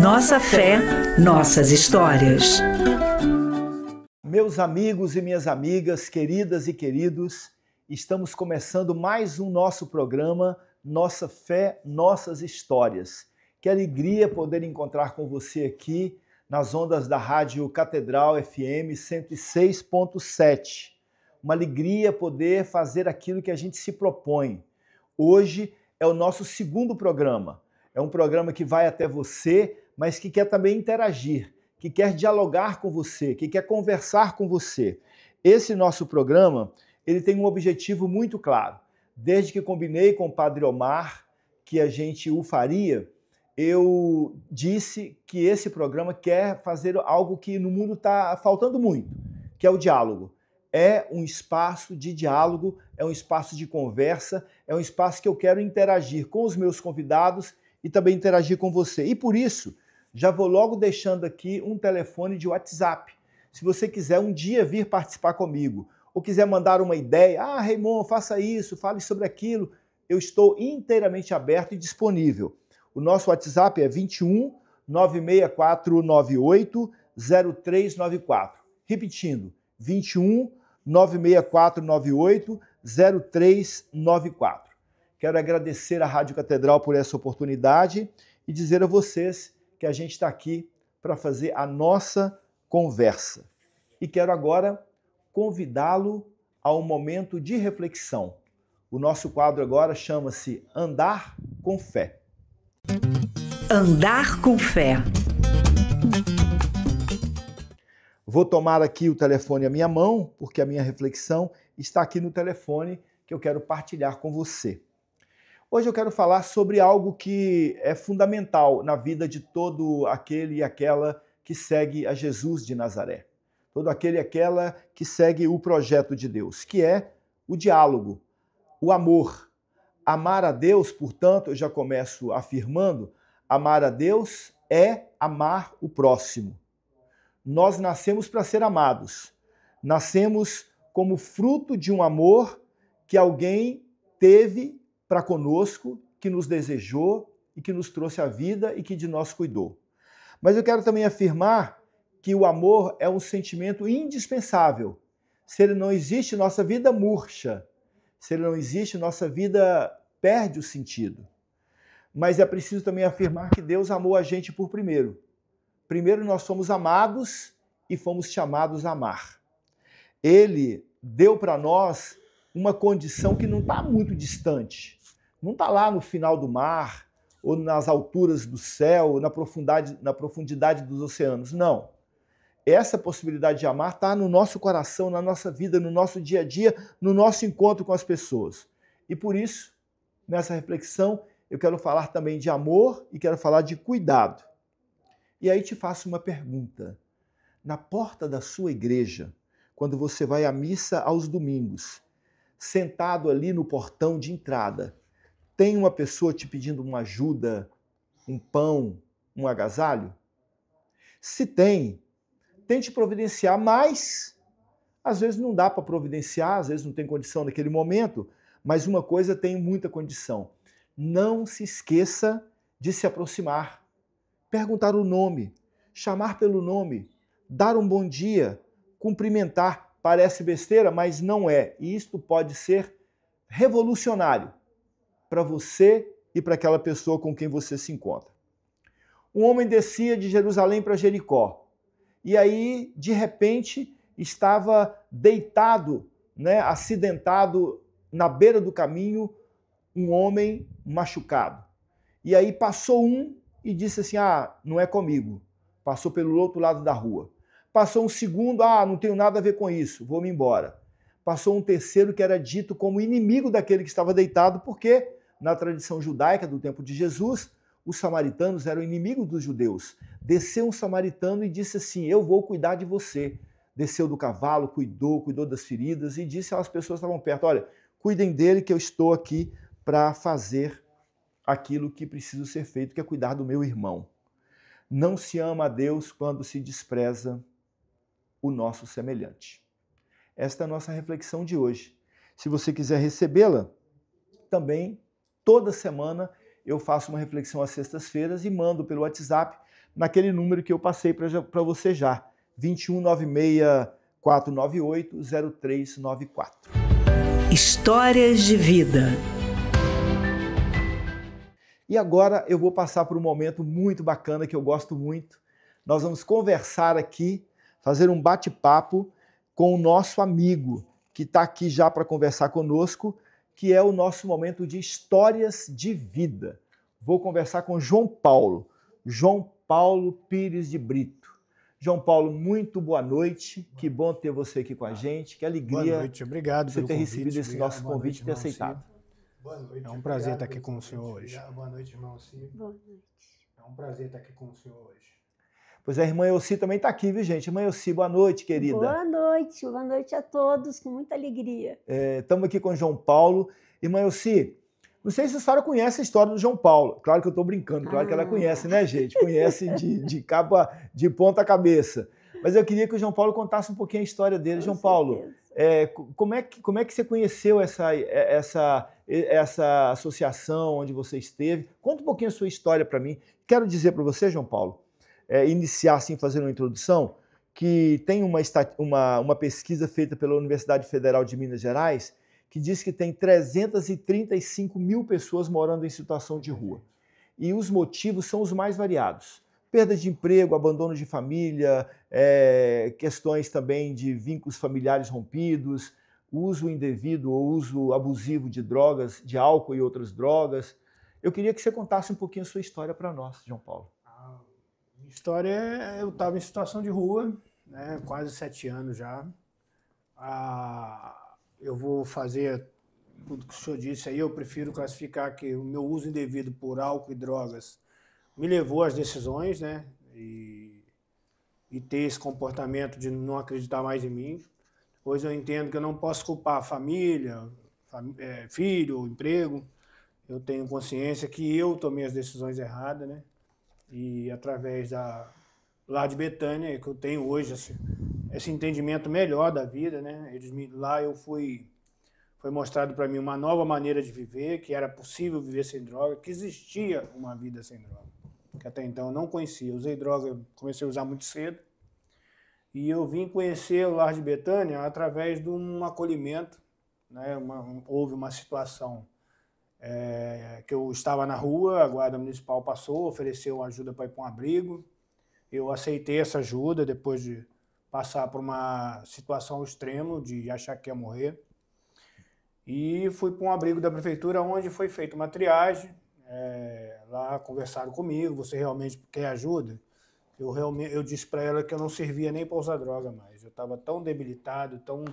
Nossa fé, nossas histórias. Meus amigos e minhas amigas, queridas e queridos, estamos começando mais um nosso programa, Nossa Fé, Nossas Histórias. Que alegria poder encontrar com você aqui nas ondas da Rádio Catedral FM 106.7. Uma alegria poder fazer aquilo que a gente se propõe. Hoje é o nosso segundo programa. É um programa que vai até você, mas que quer também interagir, que quer dialogar com você, que quer conversar com você. Esse nosso programa, ele tem um objetivo muito claro. Desde que combinei com o Padre Omar que a gente o faria, eu disse que esse programa quer fazer algo que no mundo está faltando muito, que é o diálogo. É um espaço de diálogo, é um espaço de conversa, é um espaço que eu quero interagir com os meus convidados e também interagir com você. E por isso, já vou logo deixando aqui um telefone de WhatsApp. Se você quiser um dia vir participar comigo, ou quiser mandar uma ideia, Raymond, faça isso, fale sobre aquilo, eu estou inteiramente aberto e disponível. O nosso WhatsApp é 21 96498 0394. Repetindo, 21 96498 0394. Quero agradecer à Rádio Catedral por essa oportunidade e dizer a vocês que a gente está aqui para fazer a nossa conversa. E quero agora convidá-lo a um momento de reflexão. O nosso quadro agora chama-se Andar com Fé. Andar com Fé. Vou tomar aqui o telefone à minha mão, porque a minha reflexão está aqui no telefone que eu quero partilhar com você. Hoje eu quero falar sobre algo que é fundamental na vida de todo aquele e aquela que segue a Jesus de Nazaré. Todo aquele e aquela que segue o projeto de Deus, que é o diálogo, o amor. Amar a Deus, portanto, eu já começo afirmando, amar a Deus é amar o próximo. Nós nascemos para ser amados. Nascemos como fruto de um amor que alguém teve para conosco, que nos desejou e que nos trouxe a vida e que de nós cuidou. Mas eu quero também afirmar que o amor é um sentimento indispensável. Se ele não existe, nossa vida murcha. Se ele não existe, nossa vida perde o sentido. Mas é preciso também afirmar que Deus amou a gente por primeiro. Primeiro nós fomos amados e fomos chamados a amar. Ele deu para nós uma condição que não está muito distante. Não está lá no final do mar, ou nas alturas do céu, na profundidade dos oceanos. Não. Essa possibilidade de amar está no nosso coração, na nossa vida, no nosso dia a dia, no nosso encontro com as pessoas. E por isso, nessa reflexão, eu quero falar também de amor e quero falar de cuidado. E aí te faço uma pergunta. Na porta da sua igreja, quando você vai à missa aos domingos, sentado ali no portão de entrada, tem uma pessoa te pedindo uma ajuda, um pão, um agasalho? Se tem, tente providenciar, mas às vezes não dá para providenciar, às vezes não tem condição naquele momento, mas uma coisa tem muita condição. Não se esqueça de se aproximar, perguntar o nome, chamar pelo nome, dar um bom dia, cumprimentar. Parece besteira, mas não é. E isto pode ser revolucionário para você e para aquela pessoa com quem você se encontra. Um homem descia de Jerusalém para Jericó. E aí, de repente, estava deitado, acidentado na beira do caminho, um homem machucado. E aí passou um e disse assim, não é comigo. Passou pelo outro lado da rua. Passou um segundo, não tenho nada a ver com isso, vou-me embora. Passou um terceiro que era dito como inimigo daquele que estava deitado, porque na tradição judaica do tempo de Jesus, os samaritanos eram inimigos dos judeus. Desceu um samaritano e disse assim, eu vou cuidar de você. Desceu do cavalo, cuidou das feridas e disse às pessoas que estavam perto, olha, cuidem dele que eu estou aqui para fazer aquilo que precisa ser feito, que é cuidar do meu irmão. Não se ama a Deus quando se despreza o nosso semelhante. Esta é a nossa reflexão de hoje. Se você quiser recebê-la, também toda semana eu faço uma reflexão às sextas-feiras e mando pelo WhatsApp naquele número que eu passei para você já, 2196-498-0394. Histórias de vida. E agora eu vou passar por um momento muito bacana que eu gosto muito. Nós vamos conversar aqui, fazer um bate-papo com o nosso amigo que está aqui já para conversar conosco, que é o nosso momento de histórias de vida. Vou conversar com João Paulo Pires de Brito. João Paulo, muito boa noite. Que bom ter você aqui com a gente. Que alegria. Boa noite, obrigado você ter recebido esse nosso convite e ter aceitado. Boa noite. É um prazer estar aqui com o senhor hoje. Boa noite, irmão Elci. Boa noite. É um prazer estar aqui com o senhor hoje. Pois é, a irmã Elci também está aqui, viu, gente? Irmã Elci, boa noite, querida. Boa noite a todos, com muita alegria. Estamos aqui com o João Paulo. Irmã Elci, não sei se a senhora conhece a história do João Paulo. Claro que eu estou brincando, claro que ela conhece, né, gente? Conhece de ponta a cabeça. Mas eu queria que o João Paulo contasse um pouquinho a história dele. João Paulo, como é que você conheceu essa associação onde você esteve? Conta um pouquinho a sua história para mim. Quero dizer para você, João Paulo, iniciar assim, fazendo uma introdução, que tem uma pesquisa feita pela Universidade Federal de Minas Gerais que diz que tem 335 mil pessoas morando em situação de rua. E os motivos são os mais variados. Perda de emprego, abandono de família, questões também de vínculos familiares rompidos, uso indevido ou uso abusivo de drogas, de álcool e outras drogas. Eu queria que você contasse um pouquinho a sua história para nós, João Paulo. Minha história, eu estava em situação de rua, né, quase 7 anos já. Eu vou fazer tudo que o senhor disse aí, eu prefiro classificar que o meu uso indevido por álcool e drogas me levou às decisões, né, e ter esse comportamento de não acreditar mais em mim. Hoje eu entendo que eu não posso culpar a família, filho, emprego. Eu tenho consciência que eu tomei as decisões erradas, né? E através lá de Betânia, que eu tenho hoje esse entendimento melhor da vida, né? Lá foi mostrado para mim uma nova maneira de viver, que era possível viver sem droga, que existia uma vida sem droga, que até então eu não conhecia. Eu usei droga, comecei a usar muito cedo, e eu vim conhecer o Lar de Betânia através de um acolhimento, né? Houve uma situação que eu estava na rua, a guarda municipal passou, ofereceu ajuda para ir para um abrigo. Eu aceitei essa ajuda depois de passar por uma situação extrema de achar que ia morrer. E fui para um abrigo da prefeitura onde foi feita uma triagem. Lá conversaram comigo, você realmente quer ajuda? Eu disse para ela que eu não servia nem para usar droga mais. Eu estava tão debilitado, tão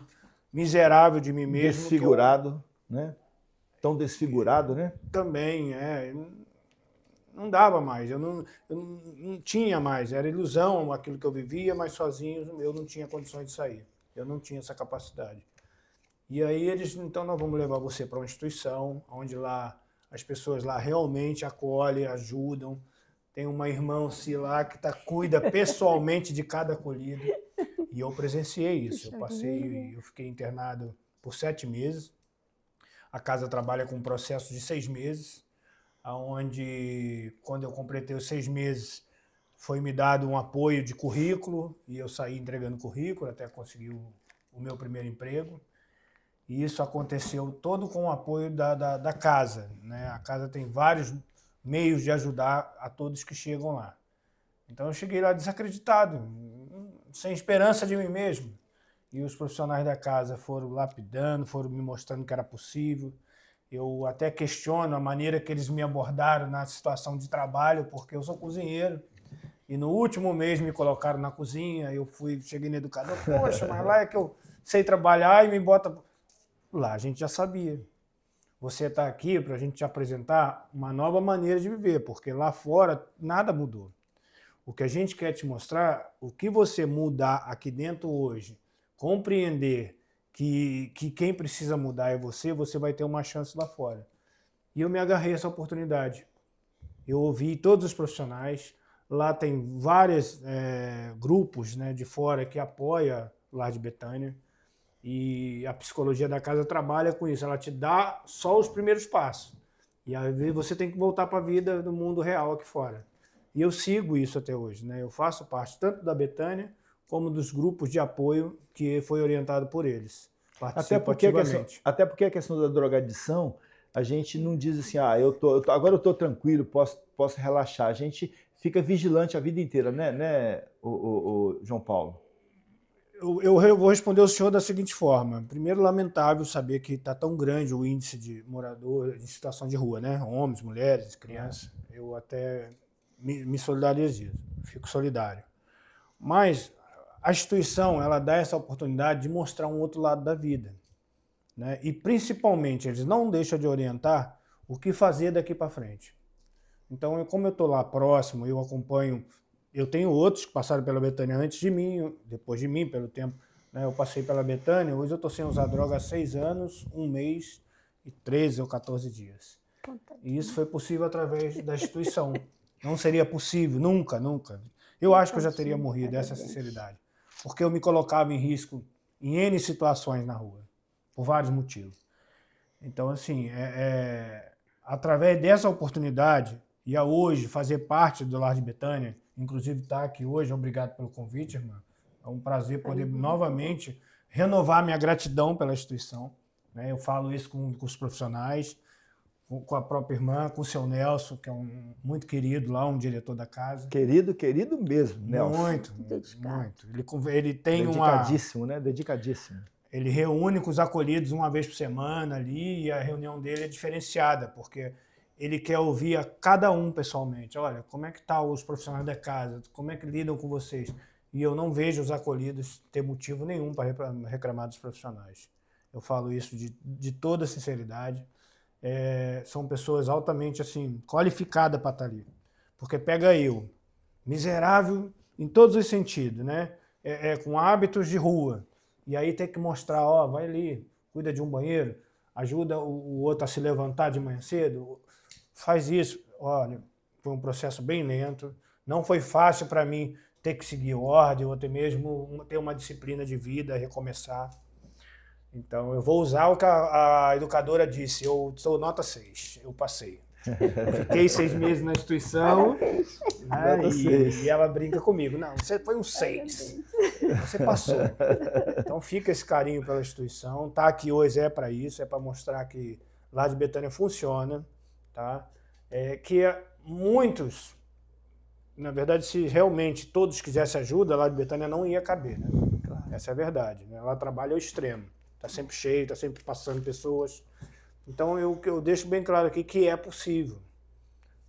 miserável de mim mesmo. Desfigurado, né? Tão desfigurado, né? Também, não dava mais, eu não tinha mais, era ilusão aquilo que eu vivia, mas sozinho eu não tinha condições de sair, eu não tinha essa capacidade. E aí eles, então nós vamos levar você para uma instituição, onde lá as pessoas lá realmente acolhem, ajudam, tem uma irmã lá que cuida pessoalmente de cada acolhido, e eu presenciei isso, eu fiquei internado por 7 meses, a casa trabalha com um processo de 6 meses, onde, quando eu completei os 6 meses, foi me dado um apoio de currículo, e eu saí entregando currículo até conseguir o meu primeiro emprego. E isso aconteceu todo com o apoio da casa, né? A casa tem vários meios de ajudar a todos que chegam lá. Então eu cheguei lá desacreditado, sem esperança de mim mesmo. E os profissionais da casa foram lapidando, foram me mostrando que era possível. Eu até questiono a maneira que eles me abordaram na situação de trabalho, porque eu sou cozinheiro. E no último mês me colocaram na cozinha, cheguei no educador, poxa, mas lá é que eu sei trabalhar e me bota... Lá a gente já sabia. Você está aqui para a gente te apresentar uma nova maneira de viver, porque lá fora nada mudou. O que a gente quer te mostrar, o que você mudar aqui dentro hoje, compreender que quem precisa mudar é você vai ter uma chance lá fora. E eu me agarrei a essa oportunidade. Eu ouvi todos os profissionais, lá tem vários grupos, né, de fora que apoiam o Lar de Betânia, e a psicologia da casa trabalha com isso, ela te dá só os primeiros passos. E aí você tem que voltar para a vida do mundo real aqui fora. E eu sigo isso até hoje, né? Eu faço parte tanto da Betânia como dos grupos de apoio que foi orientado por eles. Até porque a questão da drogadição, a gente não diz assim, agora eu estou tranquilo, posso relaxar. A gente fica vigilante a vida inteira, né, o João Paulo? Eu vou responder ao senhor da seguinte forma. Primeiro, lamentável saber que está tão grande o índice de morador em situação de rua, né? Homens, mulheres, crianças. Eu até me solidarizo, fico solidário. Mas a instituição, ela dá essa oportunidade de mostrar um outro lado da vida, né? E principalmente, eles não deixam de orientar o que fazer daqui para frente. Então, como eu estou lá próximo, eu acompanho. Eu tenho outros que passaram pela Betânia antes de mim, depois de mim, pelo tempo, né? Eu passei pela Betânia, hoje eu estou sem usar droga há 6 anos, 1 mês e 13 ou 14 dias. E isso foi possível através da instituição. Não seria possível, nunca. Eu acho que eu já teria morrido, essa é a sinceridade. Porque eu me colocava em risco em N situações na rua, por vários motivos. Então, assim, através dessa oportunidade, e a hoje fazer parte do Lar de Betânia, inclusive estar aqui hoje, obrigado pelo convite, irmã. É um prazer poder novamente renovar minha gratidão pela instituição, né? Eu falo isso com os profissionais, com a própria irmã, com o seu Nelson, que é muito querido lá, um diretor da casa. Querido mesmo, Nelson. Muito. Ele tem dedicadíssimo, né? Dedicadíssimo. Ele reúne com os acolhidos uma vez por semana ali, e a reunião dele é diferenciada, porque ele quer ouvir a cada um pessoalmente. Olha, como é que estão os profissionais da casa? Como é que lidam com vocês? E eu não vejo os acolhidos ter motivo nenhum para reclamar dos profissionais. Eu falo isso de toda sinceridade. São pessoas altamente assim, qualificadas para estar ali. Porque pega eu, miserável em todos os sentidos, né? Com hábitos de rua. E aí tem que mostrar, vai ali, cuida de um banheiro, ajuda o outro a se levantar de manhã cedo, faz isso. Olha, foi um processo bem lento, não foi fácil para mim ter que seguir ordem ou até mesmo ter uma disciplina de vida, recomeçar. Então, eu vou usar o que a educadora disse, eu sou nota 6, eu passei. Fiquei 6 meses na instituição, né, e ela brinca comigo. Não, você foi um 6, você passou. Então fica esse carinho pela instituição. Tá aqui hoje para isso, para mostrar que Lar de Betânia funciona. Tá? Que muitos, na verdade, se realmente todos quisessem ajuda, Lar de Betânia não ia caber. Né? Claro. Essa é a verdade. Né? Ela trabalha ao extremo. Está sempre cheio, está sempre passando pessoas. Então, eu deixo bem claro aqui que é possível,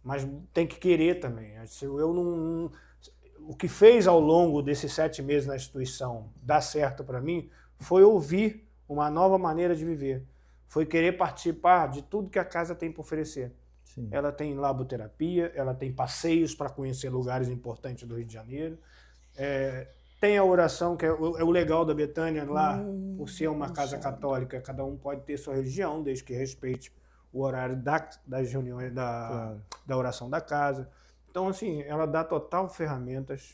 mas tem que querer também. O que fez ao longo desses 7 meses na instituição dar certo para mim foi ouvir uma nova maneira de viver. Foi querer participar de tudo que a casa tem para oferecer. Sim. Ela tem laboterapia, ela tem passeios para conhecer lugares importantes do Rio de Janeiro. Tem a oração, que é o legal da Betânia lá, por ser uma casa católica, cada um pode ter sua religião, desde que respeite o horário das reuniões, da oração da casa. Então, assim, ela dá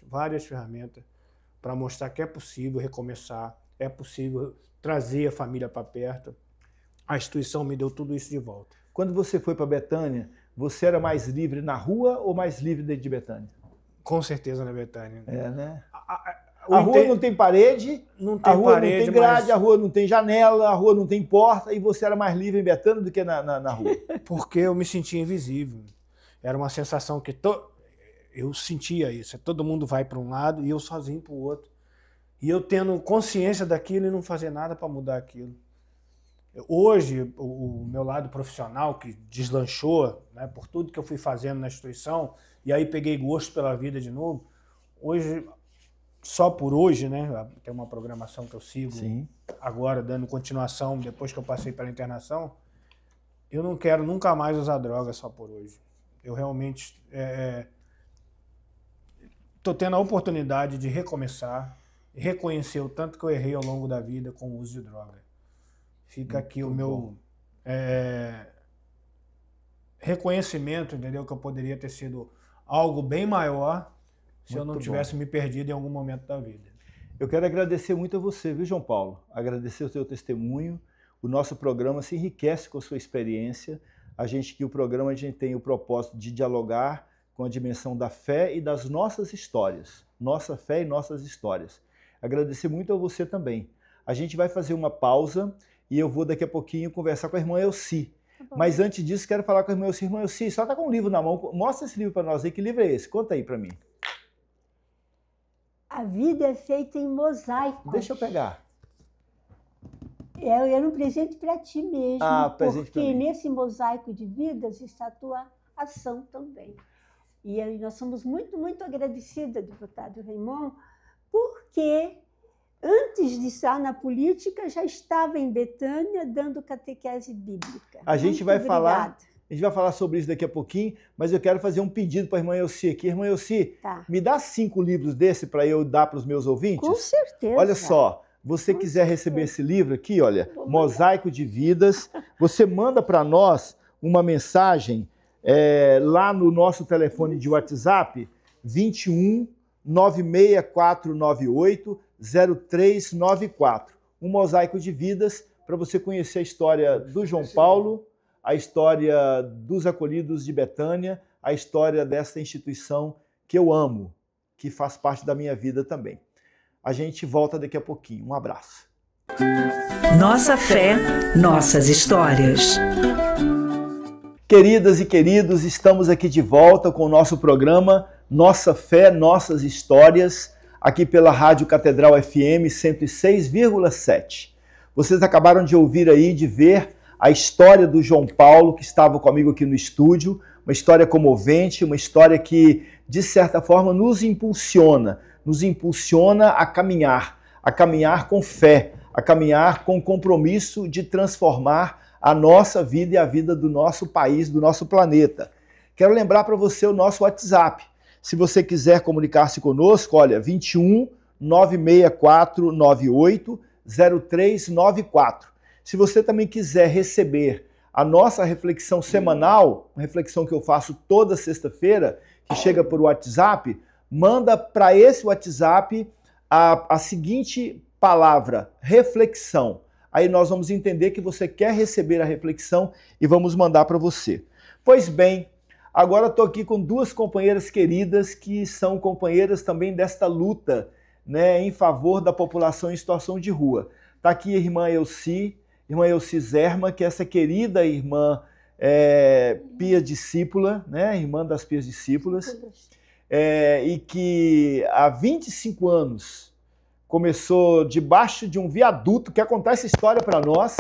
várias ferramentas, para mostrar que é possível recomeçar, é possível trazer a família para perto. A instituição me deu tudo isso de volta. Quando você foi para Betânia, você era mais livre na rua ou mais livre dentro de Betânia? Com certeza na Betânia. Né? A rua não tem parede, a rua não tem grade, a rua não tem janela, a rua não tem porta, e você era mais livre em Betânia do que na rua. Porque eu me sentia invisível. Era uma sensação que eu sentia isso. Todo mundo vai para um lado e eu sozinho para o outro. E eu tendo consciência daquilo e não fazer nada para mudar aquilo. Hoje, o meu lado profissional, que deslanchou, né, por tudo que eu fui fazendo na instituição, e aí peguei gosto pela vida de novo, hoje... Só por hoje, né? Tem uma programação que eu sigo. Sim. Agora, dando continuação, depois que eu passei pela internação. Eu não quero nunca mais usar droga só por hoje. Eu realmente estou tendo a oportunidade de recomeçar, reconhecer o tanto que eu errei ao longo da vida com o uso de droga. Fica aqui o meu reconhecimento, entendeu? Que eu poderia ter sido algo bem maior se eu não tivesse me perdido em algum momento da vida. Eu quero agradecer muito a você, viu, João Paulo? Agradecer o seu testemunho. O nosso programa se enriquece com a sua experiência. A gente aqui, o programa, a gente tem o propósito de dialogar com a dimensão da fé e das nossas histórias. Nossa fé e nossas histórias. Agradecer muito a você também. A gente vai fazer uma pausa e eu vou daqui a pouquinho conversar com a irmã Elci. Mas antes disso, quero falar com a irmã Elci. Irmã Elci, só está com um livro na mão. Mostra esse livro para nós aí. Que livro é esse? Conta aí para mim. A vida é feita em mosaico. Deixa eu pegar. Era um presente para ti mesmo. Presente para mim. Porque nesse mosaico de vidas está a tua ação também. E nós somos muito, muito agradecidas, deputado Raimon, porque antes de estar na política, já estava em Betânia dando catequese bíblica. A gente vai falar sobre isso daqui a pouquinho, mas eu quero fazer um pedido para a irmã Elci aqui. Irmã Elci, me dá 5 livros desse para eu dar para os meus ouvintes? Com certeza. Olha só, você quiser receber esse livro aqui, olha, Mosaico de Vidas, você manda para nós uma mensagem lá no nosso telefone de WhatsApp, 21 96498 0394. Um mosaico de vidas para você conhecer a história do João Paulo, a história dos acolhidos de Betânia, a história dessa instituição que eu amo, que faz parte da minha vida também. A gente volta daqui a pouquinho. Um abraço. Nossa fé, nossas histórias. Queridas e queridos, estamos aqui de volta com o nosso programa Nossa Fé, Nossas Histórias, aqui pela Rádio Catedral FM 106,7. Vocês acabaram de ouvir aí, de ver a história do João Paulo, que estava comigo aqui no estúdio, uma história comovente, uma história que, de certa forma, nos impulsiona a caminhar com fé, a caminhar com compromisso de transformar a nossa vida e a vida do nosso país, do nosso planeta. Quero lembrar para você o nosso WhatsApp. Se você quiser comunicar-se conosco, olha, 21 96498 0394. Se você também quiser receber a nossa reflexão semanal, uma reflexão que eu faço toda sexta-feira, que chega por WhatsApp, manda para esse WhatsApp a seguinte palavra, reflexão. Aí nós vamos entender que você quer receber a reflexão e vamos mandar para você. Pois bem, agora estou aqui com 2 companheiras queridas que são companheiras também desta luta, né, em favor da população em situação de rua. Está aqui a irmã Elci Zerma, que é essa querida irmã Pia Discípula, né, irmã das Pias Discípulas, e que há 25 anos começou debaixo de um viaduto. Quer contar essa história para nós?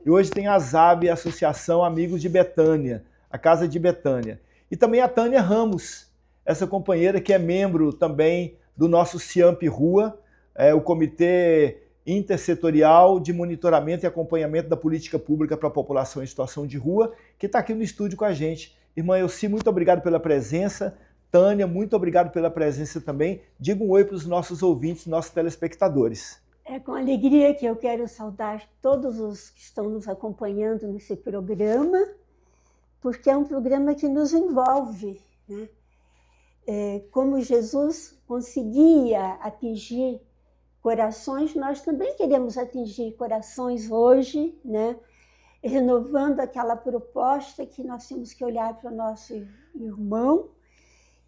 E hoje tem a ASAB, a Associação Amigos de Betânia, a Casa de Betânia. E também a Tânia Ramos, essa companheira que é membro também do nosso CIAMP Rua, o Comitê Intersetorial de Monitoramento e Acompanhamento da Política Pública para a População em Situação de Rua, que está aqui no estúdio com a gente. Irmã Elci, muito obrigado pela presença. Tânia, muito obrigado pela presença também. Diga um oi para os nossos ouvintes, nossos telespectadores. É com alegria que eu quero saudar todos os que estão nos acompanhando nesse programa, porque é um programa que nos envolve, né? Como Jesus conseguia atingir corações, nós também queremos atingir corações hoje, né? Renovando aquela proposta que nós temos que olhar para o nosso irmão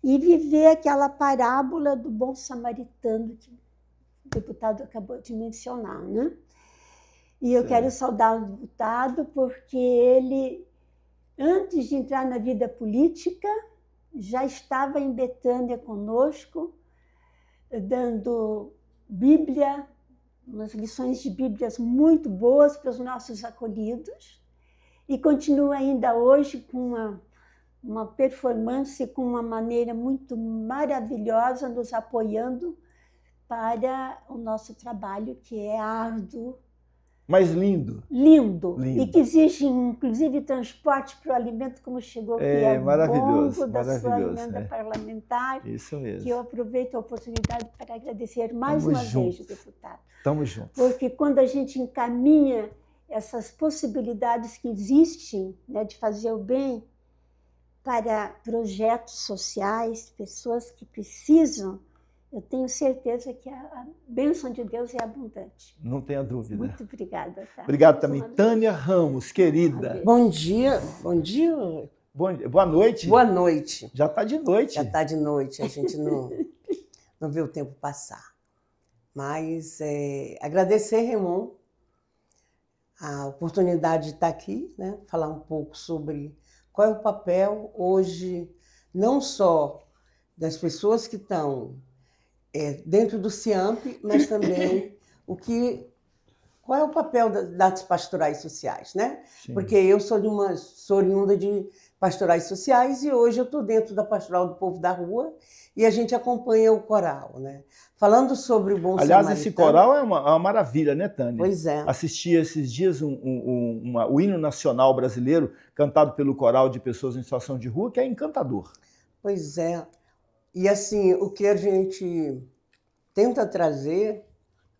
e viver aquela parábola do bom samaritano que o deputado acabou de mencionar, né? E eu quero saudar o deputado porque ele, antes de entrar na vida política, já estava em Betânia conosco, dando Bíblia, umas lições de Bíblias muito boas para os nossos acolhidos, e continua ainda hoje com uma performance, com uma maneira muito maravilhosa, nos apoiando para o nosso trabalho, que é árduo. Mas lindo. Lindo. E que exige, inclusive, transporte para o alimento, como chegou aqui ao longo da sua emenda parlamentar. Isso mesmo. Que eu aproveito a oportunidade para agradecer mais uma vez, deputado. Estamos juntos. Porque quando a gente encaminha essas possibilidades que existem, né, de fazer o bem para projetos sociais, pessoas que precisam eu tenho certeza que a bênção de Deus é abundante. Não tenha dúvida. Muito obrigada. Tá? Obrigado também. Tânia Ramos, querida. Bom dia. Bom dia. Boa noite. Boa noite. Já está de noite. Já está de noite, a gente não vê o tempo passar. Mas agradecer, Raimon, a oportunidade de estar aqui, né? Falar um pouco sobre qual é o papel hoje, não só das pessoas que estão dentro do CIAMP, mas também qual é o papel das pastorais sociais, né? Sim. Porque eu sou oriunda de pastorais sociais e hoje eu estou dentro da Pastoral do Povo da Rua e a gente acompanha o coral, né? Falando sobre o Bom Aliás, Samaritano... esse coral é uma maravilha, né, Tânia? Pois é. Assisti esses dias o hino nacional brasileiro cantado pelo coral de pessoas em situação de rua, que é encantador. Pois é. E assim, o que a gente tenta trazer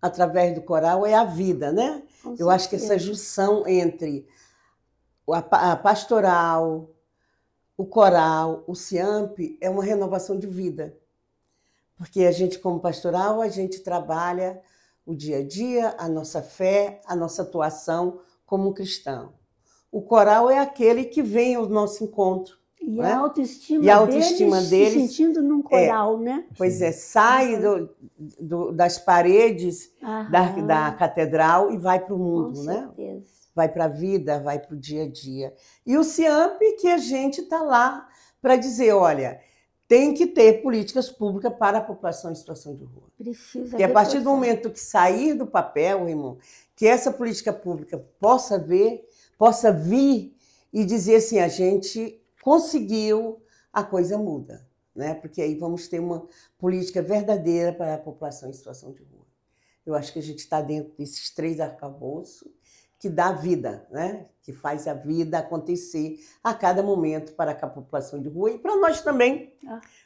através do coral é a vida, né? Eu acho que essa junção entre a pastoral, o coral, o CIAMP é uma renovação de vida. Porque a gente, como pastoral, a gente trabalha o dia a dia, a nossa fé, a nossa atuação como cristão. O coral é aquele que vem ao nosso encontro. E né? a autoestima deles se sentindo num coral, né? Pois é, sai das paredes da catedral e vai para o mundo, né? Certeza. Vai para a vida, vai para o dia a dia. E o CIAMP, que a gente está lá para dizer, olha, tem que ter políticas públicas para a população em situação de rua. Precisa. Que a partir do momento que sair do papel, irmão, que essa política pública possa vir e dizer assim, a gente conseguiu, a coisa muda, né? Porque aí vamos ter uma política verdadeira para a população em situação de rua. Eu acho que a gente está dentro desses 3 arcabouços que dá vida, né? Que faz a vida acontecer a cada momento para a população de rua e para nós também,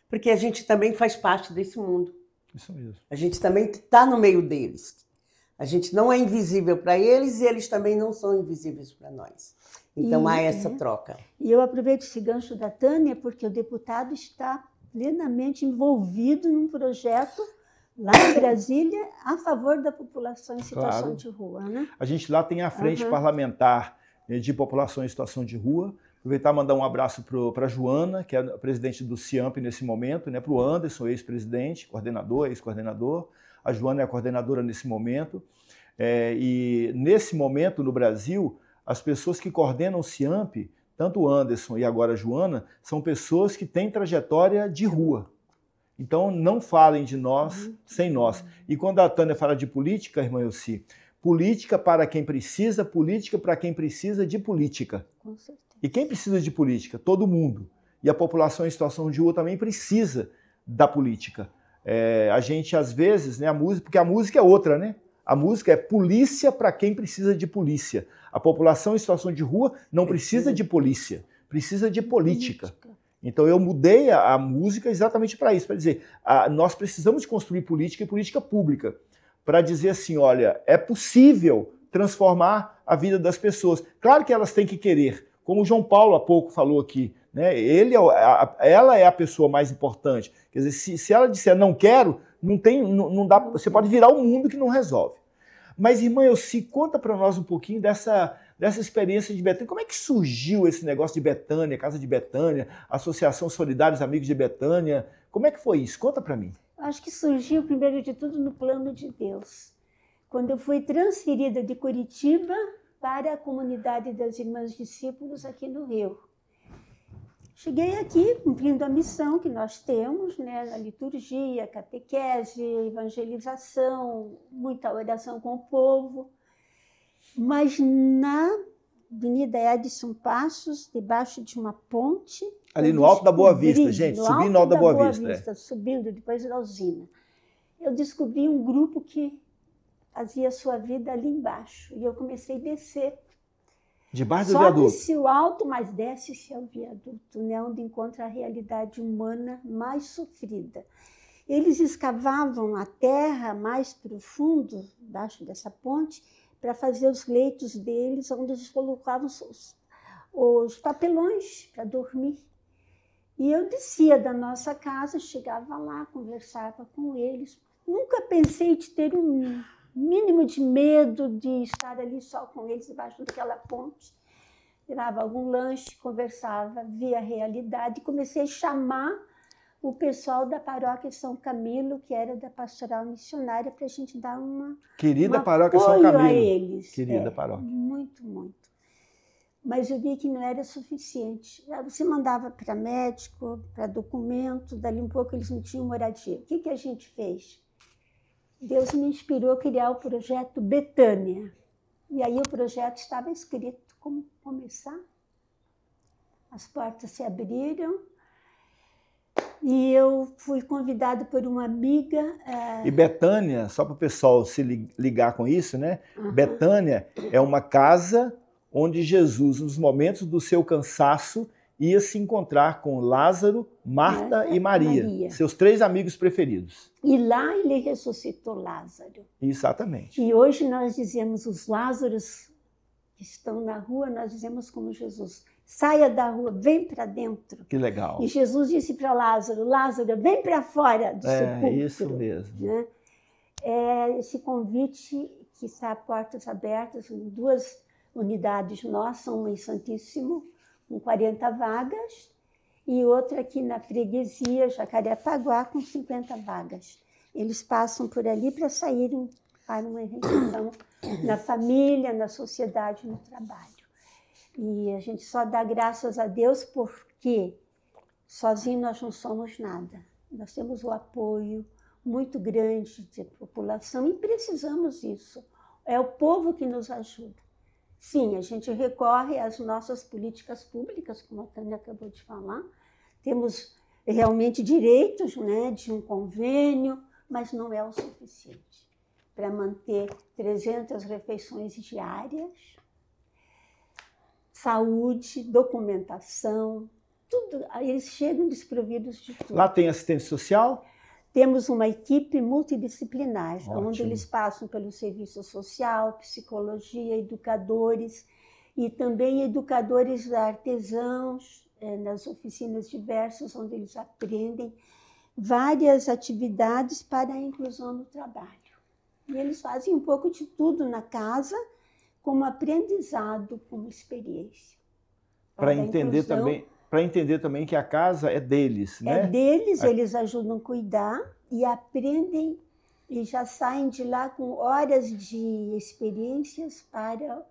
porque a gente também faz parte desse mundo. Isso mesmo. A gente também está no meio deles. A gente não é invisível para eles e eles também não são invisíveis para nós. Então, há essa troca. E eu aproveito esse gancho da Tânia, porque o deputado está plenamente envolvido num projeto lá em Brasília a favor da população em situação de rua. Né? A gente lá tem a frente parlamentar de população em situação de rua. Aproveitar e mandar um abraço para a Joana, que é a presidente do CIAMP nesse momento, né? Para o Anderson, ex-presidente, coordenador, ex-coordenador. A Joana é a coordenadora nesse momento. E nesse momento, no Brasil, as pessoas que coordenam o CIAMP, tanto o Anderson e agora a Joana, são pessoas que têm trajetória de rua. Então, não falem de nós sem nós. E quando a Tânia fala de política, irmã Elci, política para quem precisa, política para quem precisa de política. Com certeza. E quem precisa de política? Todo mundo. E a população em situação de rua também precisa da política. A gente, às vezes, né, porque a música é outra, né? A música é polícia para quem precisa de polícia. A população em situação de rua não precisa de polícia, precisa de política. Então eu mudei a música exatamente para isso, para dizer, nós precisamos construir política e política pública, para dizer assim, olha, é possível transformar a vida das pessoas. Claro que elas têm que querer, como o João Paulo há pouco falou aqui, né? Ela é a pessoa mais importante. Quer dizer, se ela disser não quero, não dá, você pode virar o mundo que não resolve. Mas, irmã Elci, conta para nós um pouquinho dessa experiência de Betânia. Como é que surgiu esse negócio de Betânia, Casa de Betânia, Associação Solidários Amigos de Betânia? Como é que foi isso? Conta para mim. Acho que surgiu, primeiro de tudo, no plano de Deus. Quando eu fui transferida de Curitiba para a comunidade das Irmãs Discípulos aqui no Rio. Cheguei aqui cumprindo a missão que nós temos, né, a liturgia, catequese, evangelização, muita oração com o povo. Mas na Avenida Edson Passos, debaixo de uma ponte... Ali no Alto da Boa Vista, gente, subindo no Alto da Boa Vista. Subindo depois da usina. Eu descobri um grupo que fazia sua vida ali embaixo. E eu comecei a descer. Debaixo do viaduto. Sobe-se o alto, mas desce-se ao viaduto, né, onde encontra a realidade humana mais sofrida. Eles escavavam a terra mais profundo, embaixo dessa ponte, para fazer os leitos deles, onde eles colocavam os papelões para dormir. E eu descia da nossa casa, chegava lá, conversava com eles. Nunca pensei de ter um mínimo de medo de estar ali só com eles, debaixo daquela ponte. Tirava algum lanche, conversava, via a realidade. E comecei a chamar o pessoal da paróquia São Camilo, que era da pastoral missionária, para a gente dar Querida um paróquia São apoio Camilo. a eles. Querida paróquia. Muito, muito. Mas eu vi que não era suficiente. Você mandava para médico, para documento, dali um pouco eles não tinham moradia. O que a gente fez? Deus me inspirou a criar o projeto Betânia. E aí o projeto estava escrito como começar. As portas se abriram e eu fui convidada por uma amiga. E Betânia, só para o pessoal se ligar com isso, né? Betânia é uma casa onde Jesus, nos momentos do seu cansaço, ia se encontrar com Lázaro, Marta e Maria, seus 3 amigos preferidos. E lá ele ressuscitou Lázaro. Exatamente. E hoje nós dizemos, os Lázaros que estão na rua, nós dizemos como Jesus, saia da rua, vem para dentro. Que legal. E Jesus disse para Lázaro, Lázaro, vem para fora do sepulcro. É isso mesmo. Né? É esse convite que está a portas abertas, 2 unidades nossas, uma em Santíssimo, com 40 vagas, e outra aqui na freguesia, Jacarepaguá, com 50 vagas. Eles passam por ali para saírem para uma reinserção na família, na sociedade, no trabalho. E a gente só dá graças a Deus porque sozinho nós não somos nada. Nós temos o apoio muito grande da população e precisamos disso. É o povo que nos ajuda. Sim, a gente recorre às nossas políticas públicas, como a Tânia acabou de falar. Temos realmente direitos, né, de um convênio, mas não é o suficiente para manter 300 refeições diárias, saúde, documentação, tudo. Eles chegam desprovidos de tudo. Lá tem assistência social? Temos uma equipe multidisciplinar, Ótimo. onde eles passam pelo serviço social, psicologia, educadores, e também educadores artesãos, nas oficinas diversas, onde eles aprendem várias atividades para a inclusão no trabalho. E eles fazem um pouco de tudo na casa, como aprendizado, como experiência. Para entender também que a casa é deles, né? É deles, eles ajudam a cuidar e aprendem e já saem de lá com horas de experiências para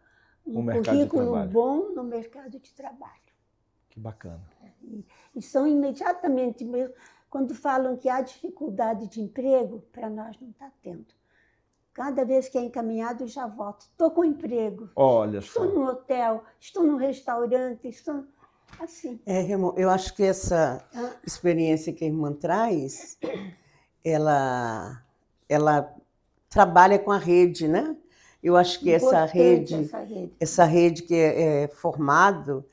um currículo bom no mercado de trabalho. Que bacana. E são imediatamente, quando falam que há dificuldade de emprego, para nós não está tendo. Cada vez que é encaminhado, eu já volto. Estou com emprego. Olha estou no hotel, estou no restaurante, estou... Assim. Ramon, eu acho que essa experiência que a irmã traz, ela trabalha com a rede, né? Eu acho que essa rede que é formada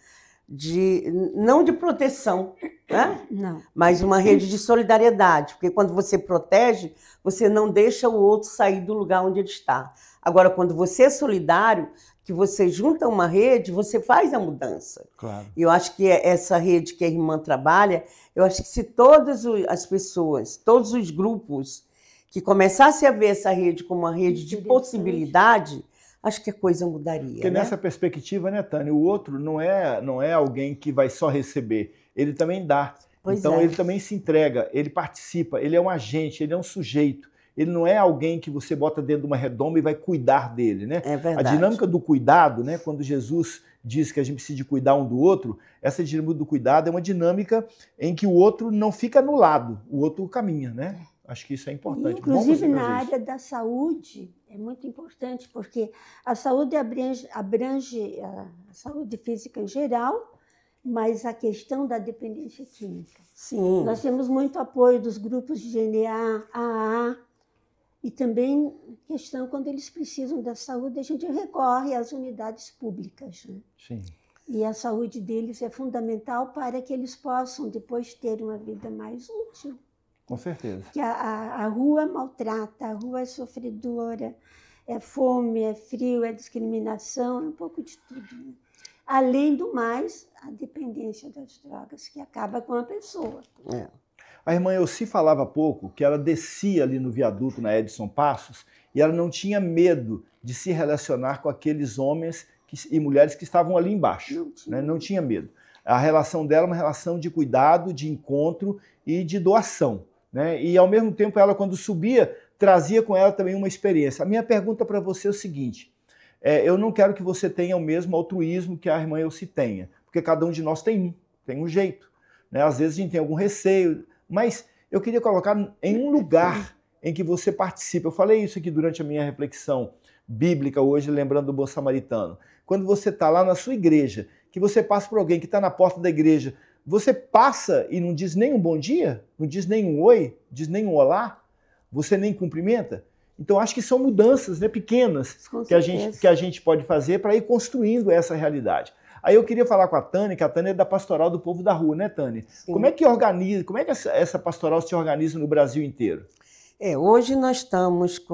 não de proteção, né? Não. Mas uma rede de solidariedade, porque quando você protege, você não deixa o outro sair do lugar onde ele está. Agora, quando você é solidário, que você junta uma rede, você faz a mudança. Claro. E eu acho que essa rede que a irmã trabalha, eu acho que se todas as pessoas, todos os grupos que começassem a ver essa rede como uma rede de possibilidade, acho que a coisa mudaria. Porque nessa perspectiva, né, Tânia, o outro não é alguém que vai só receber, ele também dá. Então ele também se entrega, ele participa, ele é um agente, ele é um sujeito. Ele não é alguém que você bota dentro de uma redoma e vai cuidar dele, né? É verdade. A dinâmica do cuidado, né? Quando Jesus diz que a gente precisa de cuidar um do outro, essa dinâmica do cuidado é uma dinâmica em que o outro não fica anulado, o outro caminha, né? Acho que isso é importante. Inclusive na área da saúde é muito importante, porque a saúde abrange a saúde física em geral, mas a questão da dependência química. Sim. Nós temos muito apoio dos grupos de GNA, AA, e também questão, quando eles precisam da saúde, a gente recorre às unidades públicas. Né? Sim. E a saúde deles é fundamental para que eles possam depois ter uma vida mais útil. Com certeza. Que a rua maltrata, a rua é sofredora, é fome, é frio, é discriminação, é um pouco de tudo. Né? Além do mais, a dependência das drogas, que acaba com a pessoa. É. A irmã Elci falava há pouco que ela descia ali no viaduto na Edson Passos e ela não tinha medo de se relacionar com aqueles homens e mulheres que estavam ali embaixo. Não tinha medo. A relação dela é uma relação de cuidado, de encontro e de doação. Né? E, ao mesmo tempo, ela, quando subia, trazia com ela também uma experiência. A minha pergunta para você é o seguinte, eu não quero que você tenha o mesmo altruísmo que a irmã Elci tenha, porque cada um de nós tem um jeito. Né? Às vezes a gente tem algum receio, mas eu queria colocar em um lugar em que você participa. Eu falei isso aqui durante a minha reflexão bíblica hoje, lembrando do bom samaritano. Quando você está lá na sua igreja, que você passa por alguém que está na porta da igreja, você passa e não diz nem um bom dia, não diz nem um oi, diz nem um olá, você nem cumprimenta. Então acho que são mudanças, né, pequenas que a gente pode fazer para ir construindo essa realidade. Aí eu queria falar com a Tânia, que a Tânia é da Pastoral do Povo da Rua, né, Tânia? Sim. Como é que essa pastoral se organiza no Brasil inteiro? Hoje nós estamos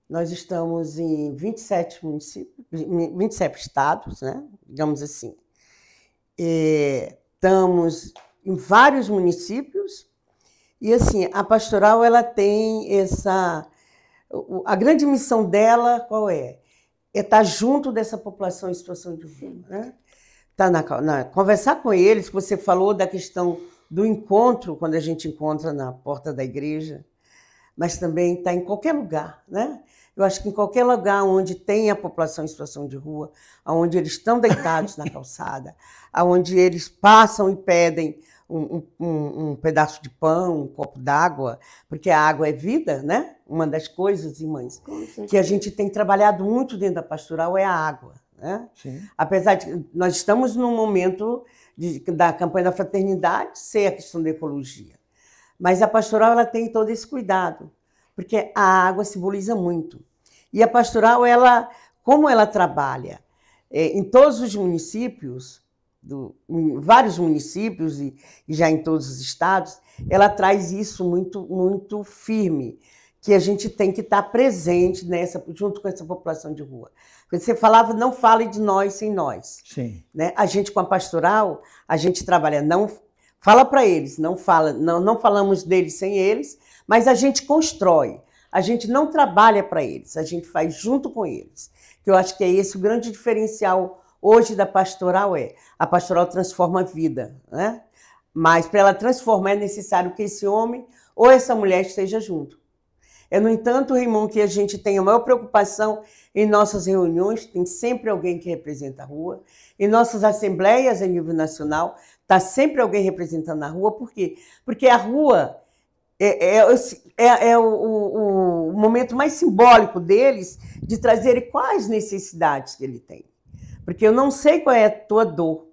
nós estamos em 27 municípios, 27 estados, né? Digamos assim. Estamos em vários municípios e, assim, a pastoral ela tem a grande missão dela, qual é? É estar junto dessa população em situação de rua, né? Conversar com eles, você falou da questão do encontro, quando a gente encontra na porta da igreja, mas também está em qualquer lugar, né? Eu acho que em qualquer lugar onde tem a população em situação de rua, onde eles estão deitados na calçada, onde eles passam e pedem um pedaço de pão, um copo d'água, porque a água é vida, né? Uma das coisas, irmãs, que a gente tem trabalhado muito dentro da pastoral é a água, né? Sim. Apesar de nós estamos num momento da campanha da fraternidade ser a questão da ecologia, mas a pastoral ela tem todo esse cuidado, porque a água simboliza muito. E a pastoral, como ela trabalha em todos os municípios, em vários municípios e já em todos os estados, ela traz isso muito, muito firme, que a gente tem que estar presente junto com essa população de rua. Você falava, não fale de nós sem nós. Sim. Né? A gente, com a pastoral, a gente trabalha, não fala para eles, não falamos deles sem eles, mas a gente constrói. A gente não trabalha para eles, a gente faz junto com eles. Que eu acho que é esse o grande diferencial hoje da pastoral a pastoral transforma a vida, né? Mas para ela transformar é necessário que esse homem ou essa mulher esteja junto. No entanto, Raimon, que a gente tem a maior preocupação em nossas reuniões, tem sempre alguém que representa a rua. Em nossas assembleias a nível nacional, está sempre alguém representando a rua. Por quê? Porque a rua é o momento mais simbólico deles de trazer quais necessidades que ele tem. Porque eu não sei qual é a tua dor,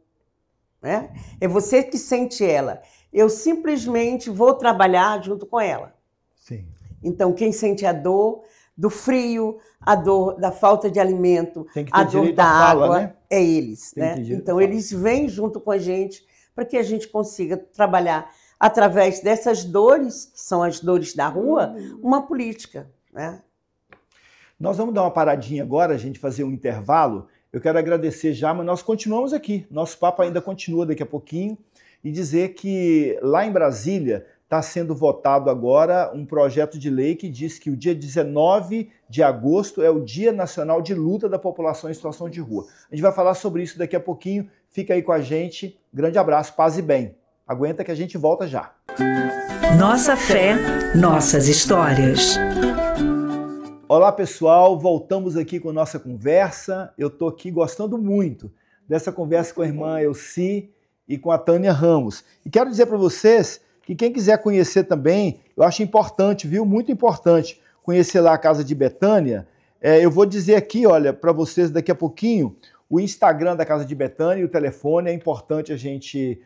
né? É você que sente ela. Eu simplesmente vou trabalhar junto com ela. Sim. Então, quem sente a dor do frio, a dor da falta de alimento, a dor da água, né? É eles. Né? Então, eles vêm junto com a gente para que a gente consiga trabalhar através dessas dores, que são as dores da rua, uma política. Né? Nós vamos dar uma paradinha agora, a gente fazer um intervalo. Eu quero agradecer já, mas nós continuamos aqui. Nosso papo ainda continua daqui a pouquinho. E dizer que lá em Brasília está sendo votado agora um projeto de lei que diz que o dia 19 de agosto é o Dia Nacional de Luta da População em Situação de Rua. A gente vai falar sobre isso daqui a pouquinho. Fica aí com a gente. Grande abraço, paz e bem. Aguenta que a gente volta já. Nossa fé, nossas histórias. Olá, pessoal. Voltamos aqui com nossa conversa. Eu estou aqui gostando muito dessa conversa com a irmã Elci e com a Tânia Ramos. E quero dizer para vocês que quem quiser conhecer também, eu acho importante, viu? Muito importante conhecer lá a Casa de Betânia. Eu vou dizer aqui, olha, para vocês daqui a pouquinho, o Instagram da Casa de Betânia e o telefone, é importante a gente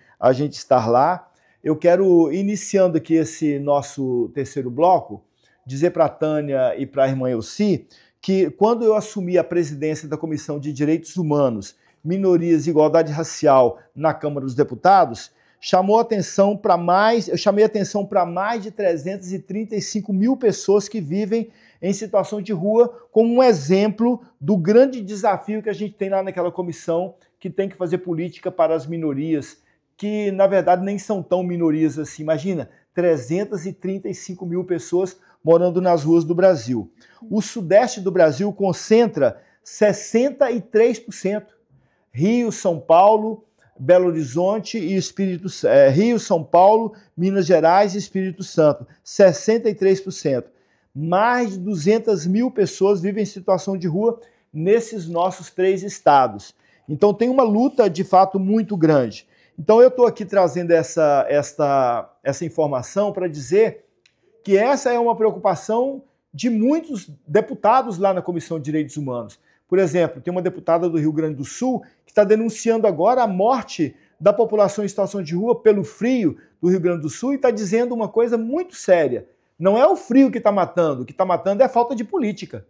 estar lá. Eu quero, iniciando aqui esse nosso terceiro bloco, dizer para a Tânia e para a irmã Elci que quando eu assumi a presidência da Comissão de Direitos Humanos, Minorias e Igualdade Racial na Câmara dos Deputados, eu chamei atenção para mais de 335 mil pessoas que vivem em situação de rua, como um exemplo do grande desafio que a gente tem lá naquela comissão, que tem que fazer política para as minorias, que na verdade nem são tão minorias assim. Imagina, 335 mil pessoas morando nas ruas do Brasil. O sudeste do Brasil concentra 63%. Rio, São Paulo, Belo Horizonte e Rio, São Paulo, Minas Gerais e Espírito Santo, 63%. Mais de 200 mil pessoas vivem em situação de rua nesses nossos 3 estados. Então tem uma luta de fato muito grande. Então eu estou aqui trazendo essa informação para dizer que essa é uma preocupação de muitos deputados lá na Comissão de Direitos Humanos. Por exemplo, tem uma deputada do Rio Grande do Sul que está denunciando agora a morte da população em situação de rua pelo frio do Rio Grande do Sul e está dizendo uma coisa muito séria. Não é o frio que está matando, o que está matando é a falta de política.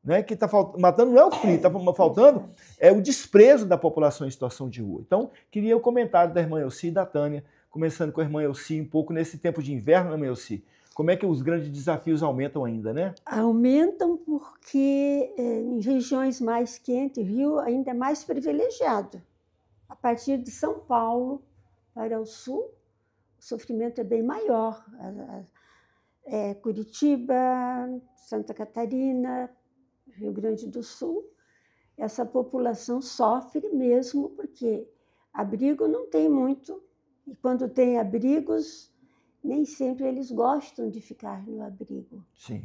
Né? Que está matando não é o frio, está faltando é o desprezo da população em situação de rua. Então, queria o comentário da irmã Elci e da Tânia, começando com a irmã Elci, um pouco nesse tempo de inverno, né, irmã Elci? Como é que os grandes desafios aumentam ainda, né? Aumentam porque em regiões mais quentes, o Rio ainda é mais privilegiado. A partir de São Paulo para o sul, o sofrimento é bem maior. Curitiba, Santa Catarina, Rio Grande do Sul, essa população sofre mesmo porque abrigo não tem muito. E quando tem abrigos, nem sempre eles gostam de ficar no abrigo. Sim.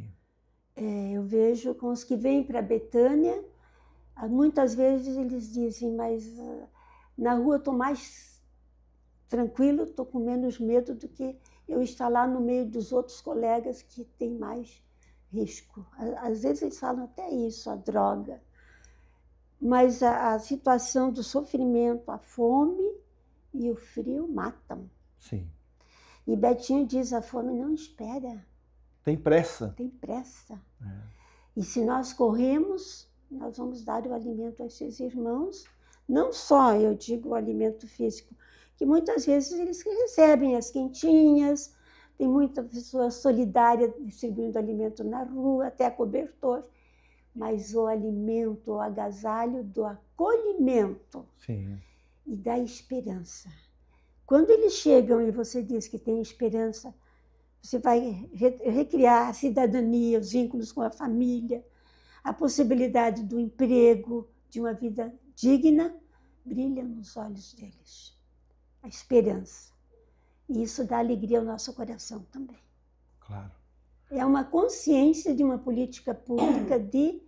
Eu vejo com os que vêm para Betânia, muitas vezes eles dizem, mas na rua estou mais tranquilo, estou com menos medo do que eu estar lá no meio dos outros colegas que têm mais risco. Às vezes eles falam até isso, a droga. Mas a situação do sofrimento, a fome e o frio matam. Sim. E Betinho diz, a fome não espera. Tem pressa. Tem pressa. E se nós corremos, nós vamos dar o alimento aos seus irmãos. Não só, eu digo, o alimento físico, que muitas vezes eles recebem as quentinhas, tem muita pessoa solidária distribuindo alimento na rua, até cobertor, mas o alimento, o agasalho do acolhimento. Sim. E da esperança. Quando eles chegam e você diz que tem esperança, você vai recriar a cidadania, os vínculos com a família, a possibilidade do emprego, de uma vida digna, brilha nos olhos deles. A esperança. E isso dá alegria ao nosso coração também. Claro. É uma consciência de uma política pública de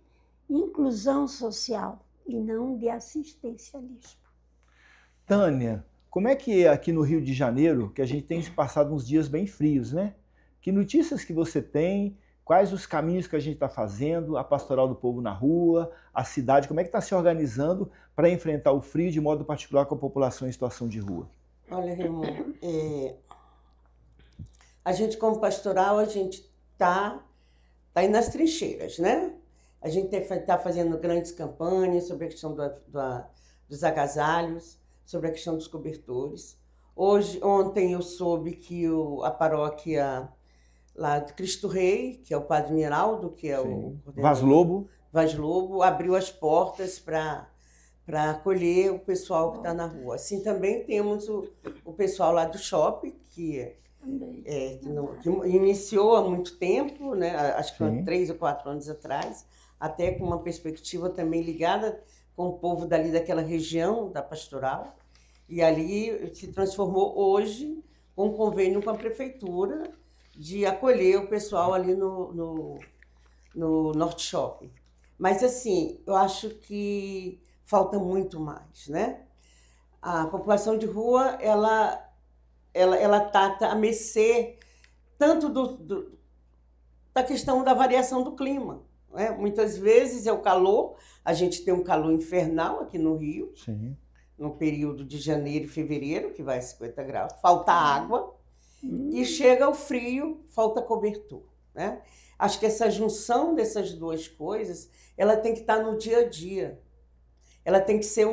inclusão social e não de assistencialismo. Tânia, como é que é aqui no Rio de Janeiro, que a gente tem passado uns dias bem frios, né? Que notícias que você tem? Quais os caminhos que a gente está fazendo? A Pastoral do Povo na Rua, a cidade, como é que está se organizando para enfrentar o frio, de modo particular com a população em situação de rua? Olha, Raimundo, a gente como pastoral, a gente está aí nas trincheiras, né? A gente está fazendo grandes campanhas sobre a questão dos agasalhos, sobre a questão dos cobertores. Ontem eu soube que a paróquia lá de Cristo Rei, que é o Padre Miraldo, que é o Vaz Lobo, abriu as portas para acolher o pessoal que está na rua. Assim também temos o pessoal lá do shopping, que iniciou há muito tempo, né? Acho que há 3 ou 4 anos atrás, até com uma perspectiva também ligada com o povo dali daquela região da pastoral. E ali se transformou hoje com um convênio com a prefeitura de acolher o pessoal ali no Norte Shopping. Mas, assim, eu acho que falta muito mais, né? A população de rua, ela está a mercê tanto da questão da variação do clima, né? Muitas vezes é o calor, a gente tem um calor infernal aqui no Rio, sim, no período de janeiro e fevereiro, que vai a 50 graus, falta água, e chega o frio, falta cobertor, né? Acho que essa junção dessas duas coisas, ela tem que estar no dia a dia. Ela tem que ser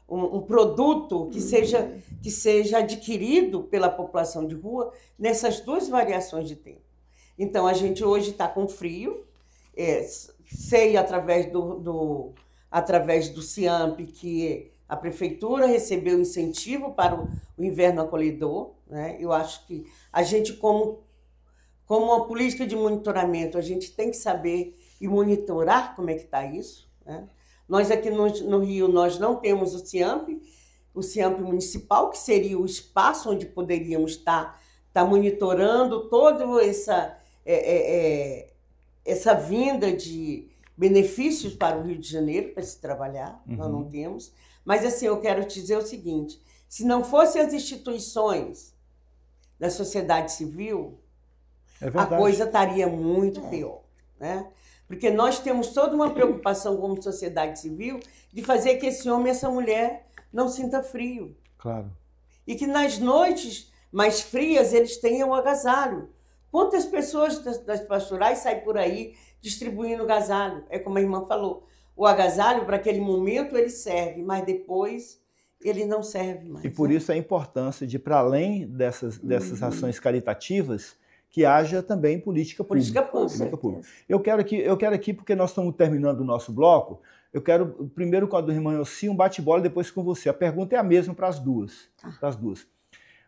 um produto que seja adquirido pela população de rua nessas duas variações de tempo. Então, a gente hoje está com frio, sei através do CIAMP que a prefeitura recebeu incentivo para o inverno acolhedor, né? Eu acho que a gente, como uma política de monitoramento, a gente tem que saber e monitorar como é que está isso, né? Nós aqui no Rio, nós não temos o CIAMP municipal, que seria o espaço onde poderíamos estar monitorando toda essa vinda de benefícios para o Rio de Janeiro para se trabalhar, nós não temos. Mas, assim, eu quero te dizer o seguinte, se não fossem as instituições da sociedade civil, a coisa estaria muito pior, né? Porque nós temos toda uma preocupação como sociedade civil de fazer que esse homem e essa mulher não sinta frio. Claro. E que nas noites mais frias eles tenham agasalho. Quantas pessoas das pastorais saem por aí distribuindo agasalho? É como a irmã falou, o agasalho para aquele momento ele serve, mas depois ele não serve mais. E por isso a importância de, para além dessas ações caritativas, que haja também política pública. Política pública. Eu quero aqui, porque nós estamos terminando o nosso bloco, eu quero primeiro com a do irmã Elci, um bate-bola, depois com você. A pergunta é a mesma para as duas. Para as duas.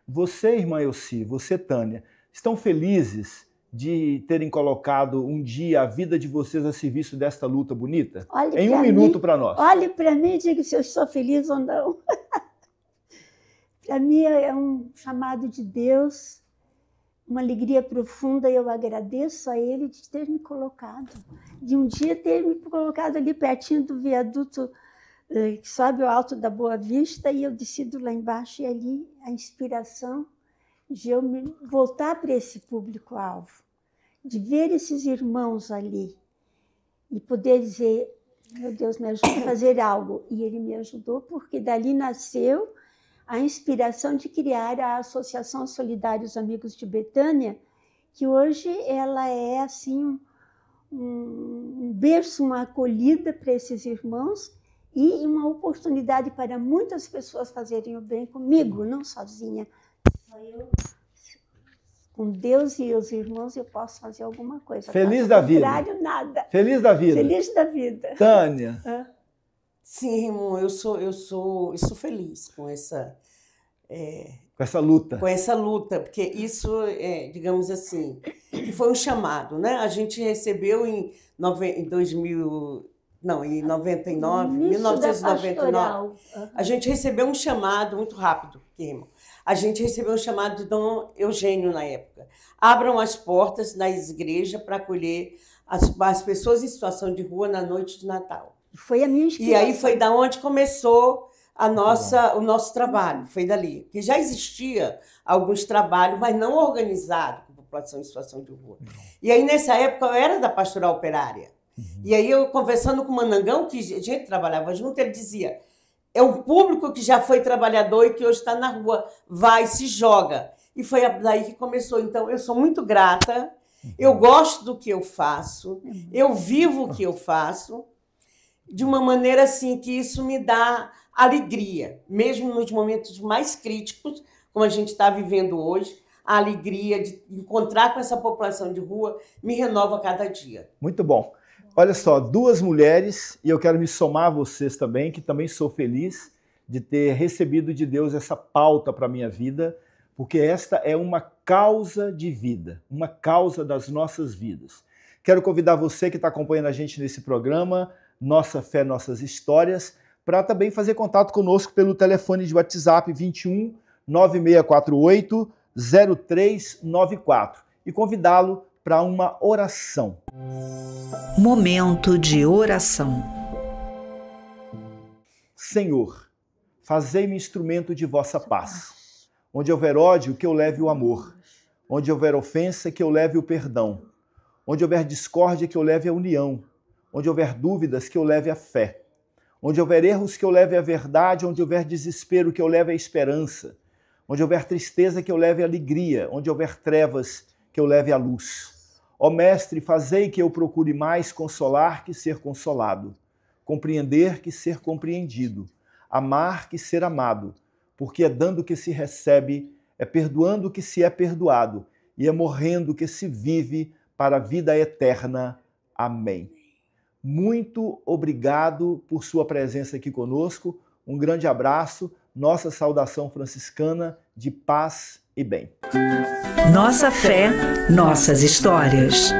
Você, irmã Elci, você, Tânia, estão felizes de terem colocado um dia a vida de vocês a serviço desta luta bonita? Olhe em um minuto para nós. Olhe para mim e diga se eu estou feliz ou não. Para mim é um chamado de Deus, uma alegria profunda, e eu agradeço a Ele de ter me colocado, de um dia ter me colocado ali pertinho do viaduto que sobe ao alto da Boa Vista, e eu decido lá embaixo, e ali a inspiração de eu me voltar para esse público-alvo, de ver esses irmãos ali e poder dizer, meu Deus, me ajuda a fazer algo. E ele me ajudou, porque dali nasceu a inspiração de criar a Associação Solidários Amigos de Betânia, que hoje ela é assim um berço, uma acolhida para esses irmãos e uma oportunidade para muitas pessoas fazerem o bem comigo, não sozinha. Só eu, com Deus e os irmãos, eu posso fazer alguma coisa. Feliz da vida. Contrário, nada. Feliz da vida. Feliz da vida. Tânia. Sim, irmão, eu sou feliz com essa... com essa luta. Com essa luta, porque isso, digamos assim, que foi um chamado, né? A gente recebeu em 1999, a gente recebeu um chamado muito rápido, irmão. A gente recebeu um chamado de Dom Eugênio na época. Abram as portas das igrejas para acolher as pessoas em situação de rua na noite de Natal. Foi a minha inspiração. E aí foi da onde começou o nosso trabalho, foi dali. Porque já existia alguns trabalhos, mas não organizados com a população em situação de rua. E aí, nessa época, eu era da pastoral operária. E aí, eu conversando com o Manangão, que a gente trabalhava junto, ele dizia, é um público que já foi trabalhador e que hoje está na rua, vai, se joga. E foi daí que começou. Então, eu sou muito grata, eu gosto do que eu faço, eu vivo o que eu faço, de uma maneira assim que isso me dá alegria, mesmo nos momentos mais críticos, como a gente está vivendo hoje, a alegria de encontrar com essa população de rua me renova a cada dia. Muito bom. Olha só, duas mulheres, e eu quero me somar a vocês também, que também sou feliz de ter recebido de Deus essa pauta para a minha vida, porque esta é uma causa de vida, uma causa das nossas vidas. Quero convidar você que está acompanhando a gente nesse programa, Nossa Fé, Nossas Histórias, para também fazer contato conosco pelo telefone de WhatsApp 21 9648 0394 e convidá-lo para uma oração. Momento de oração. Senhor, fazei-me instrumento de vossa paz. Onde houver ódio, que eu leve o amor. Onde houver ofensa, que eu leve o perdão. Onde houver discórdia, que eu leve a união. Onde houver dúvidas, que eu leve a fé. Onde houver erros, que eu leve a verdade. Onde houver desespero, que eu leve a esperança. Onde houver tristeza, que eu leve a alegria. Onde houver trevas, que eu leve a luz. Ó Mestre, fazei que eu procure mais consolar que ser consolado, compreender que ser compreendido, amar que ser amado, porque é dando que se recebe, é perdoando que se é perdoado, e é morrendo que se vive para a vida eterna. Amém. Muito obrigado por sua presença aqui conosco. Um grande abraço, nossa saudação franciscana de paz e bem. Nossa fé, nossas histórias.